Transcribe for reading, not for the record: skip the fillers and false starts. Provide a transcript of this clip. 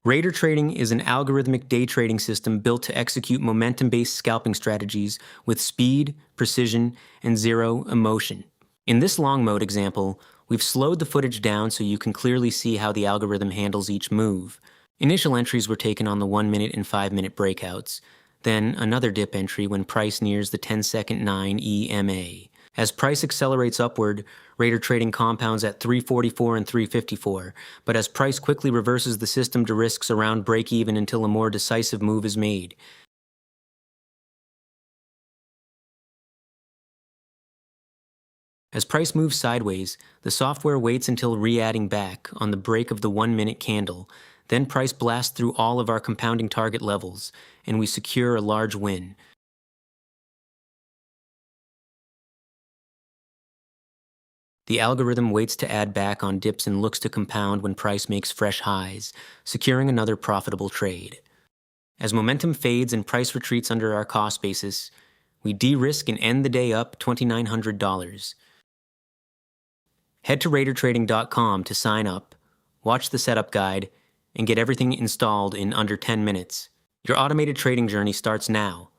RaiderTrading is an algorithmic day trading system built to execute momentum-based scalping strategies with speed, precision, and zero emotion. In this long mode example, we've slowed the footage down so you can clearly see how the algorithm handles each move. Initial entries were taken on the 1-minute and 5-minute breakouts, then another dip entry when price nears the 10-second 9 EMA. As price accelerates upward, RaiderTrading compounds at 344 and 354, but as price quickly reverses, the system derisks around break-even until a more decisive move is made. As price moves sideways, the software waits until re-adding back on the break of the 1-minute candle, then price blasts through all of our compounding target levels, and we secure a large win. The algorithm waits to add back on dips and looks to compound when price makes fresh highs, securing another profitable trade. As momentum fades and price retreats under our cost basis, we derisk and end the day up $2,900. Head to RaiderTrading.com to sign up, watch the setup guide, and get everything installed in under 10 minutes. Your automated trading journey starts now.